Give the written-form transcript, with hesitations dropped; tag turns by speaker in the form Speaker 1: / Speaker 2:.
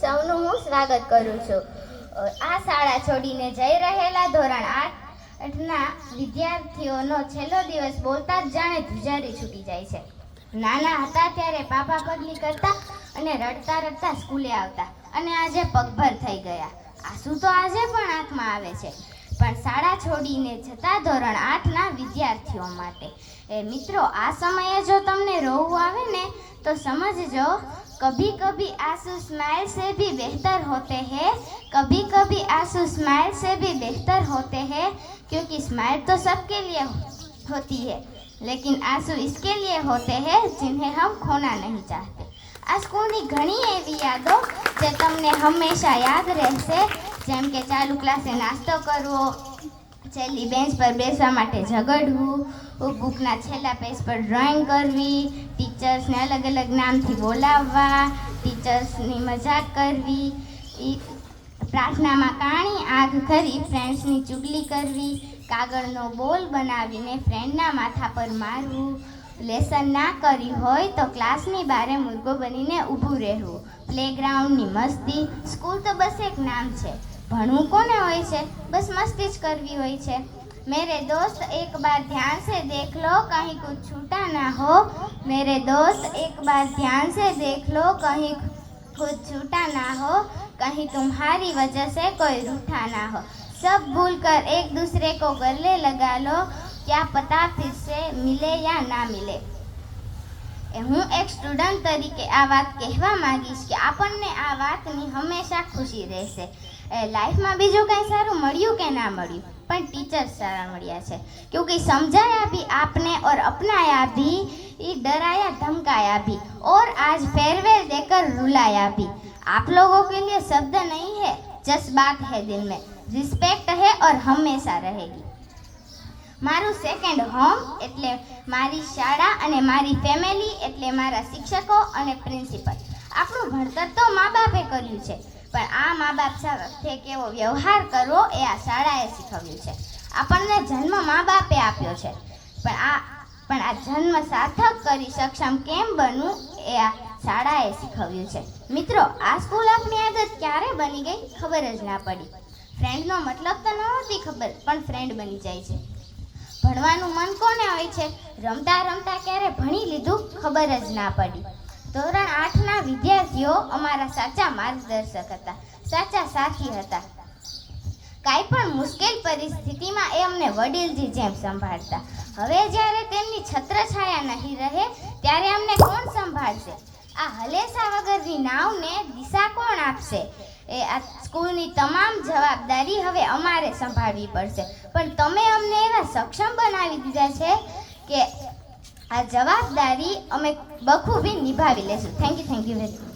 Speaker 1: સૌનું હું સ્વાગત કરું છું. આ શાળા છોડીને જઈ રહેલા ધોરણ 8ના વિદ્યાર્થીઓનો છેલ્લો દિવસ બોલતા જ જાણે ધ્રુજારી છૂટી જાય છે. નાના હતા ત્યારે પાપા પગલી કરતા અને રડતા રડતા સ્કૂલે આવતા અને આજે પગભર થઈ ગયા. આંસુ તો આજે પણ આંખમાં આવે છે, પણ શાળા છોડીને જતા ધોરણ 8ના વિદ્યાર્થીઓ માટે. મિત્રો, આ સમયે જો તમને રોવું આવે ને તો સમજજો, कभी कभी आंसू स्माइल से भी बेहतर होते हैं, कभी कभी आंसू स्माइल से भी बेहतर होते हैं, क्योंकि स्माइल तो सबके लिए होती है, लेकिन आंसू इसके लिए होते हैं जिन्हें हम खोना नहीं चाहते. આ સ્કૂલની ઘણી એવી યાદો જે તમને હંમેશા યાદ રહેશે, જેમ કે ચાલુ ક્લાસે નાસ્તો કરવો, છેલ્લી બેન્ચ પર બેસવા માટે ઝઘડવું, બુકના છેલ્લા પેજ પર ડ્રોઈંગ કરવી, ટીચર્સને અલગ અલગ નામથી બોલાવવા, ટીચર્સની મજાક કરવી, પ્રાર્થનામાં કાણી આંખ કરી ફ્રેન્ડ્સની ચુગલી કરવી, કાગળનો બોલ બનાવીને ફ્રેન્ડના માથા પર મારવું, લેસન ના કરી હોય તો ક્લાસની બારે મુર્ગો બનીને ઊભું રહેવું, પ્લેગ્રાઉન્ડની મસ્તી. સ્કૂલ તો બસ એક નામ છે, ભણવું કોને હોય છે? બસ મસ્તી જ કરવી હોય છે. मेरे दोस्त एक बार ध्यान से देख लो कहीं कुछ छूटा ना हो, मेरे दोस्त एक बार ध्यान से देख लो कहीं कुछ छूटा ना हो, कहीं तुम्हारी वजह से कोई रूठा ना हो, सब भूल कर एक दूसरे को गले लगा लो, क्या पता फिर से मिले या ना मिले. હું એક સ્ટુડન્ટ તરીકે આ વાત કહેવા માંગીશ કે આપણને આ વાતની હંમેશા ખુશી રહેશે. લાઈફમાં બીજું કંઈ સારું મળ્યું કે ના મળ્યું, પણ ટીચર્સ સારા મળ્યા છે, क्योंकि समझाया भी आपने और अपनाया भी, डराया धमकाया भी, और आज फेयरवेल देकर रुलाया भी. आप लोगों के लिए शब्द नहीं है, जज्बात है दिल में, रिस्पेक्ट है और हमेशा रहेगी. મારું સેકન્ડ હોમ એટલે મારી શાળા અને મારી ફેમિલી એટલે મારા શિક્ષકો અને પ્રિન્સિપલ. આપણું ભણતર તો મા બાપે કર્યું છે, પણ આ મા બાપ સાથે કેવો વ્યવહાર કરવો એ આ શાળાએ શીખવ્યું છે. આપણને જન્મ મા બાપે આપ્યો છે, પણ આ જન્મ સાર્થક કરી સક્ષમ કેમ બનવું એ આ શાળાએ શીખવ્યું છે. મિત્રો, આ સ્કૂલ આપણી આદત ક્યારે બની ગઈ ખબર જ ના પડી. ફ્રેન્ડનો મતલબ તો નહોતી ખબર, પણ ફ્રેન્ડ બની જાય છે. ભણવાનું મન કોને હોય છે? રમતા રમતા ક્યારે ભણી લીધું ખબર જ ના પડી. ધોરણ 8ના વિદ્યાર્થીઓ અમારા સાચા માર્ગદર્શક હતા, સાચા સાથી હતા. કાંઈ પણ મુશ્કેલ પરિસ્થિતિમાં એ અમને વડીલજી જેમ સંભાળતા. હવે જ્યારે તેમની છત્રછાયા નહીં રહે ત્યારે અમને કોણ સંભાળશે? આ હલેસા વગરની નાવને દિશા કોણ આપશે? આ સ્કૂલની તમામ જવાબદારી હવે અમારે સંભાળવી પડશે, પણ તમે અમને એવા સક્ષમ બનાવી દીધા છે કે આ જવાબદારી અમે બખૂબી નિભાવી લેશું. Thank you very much.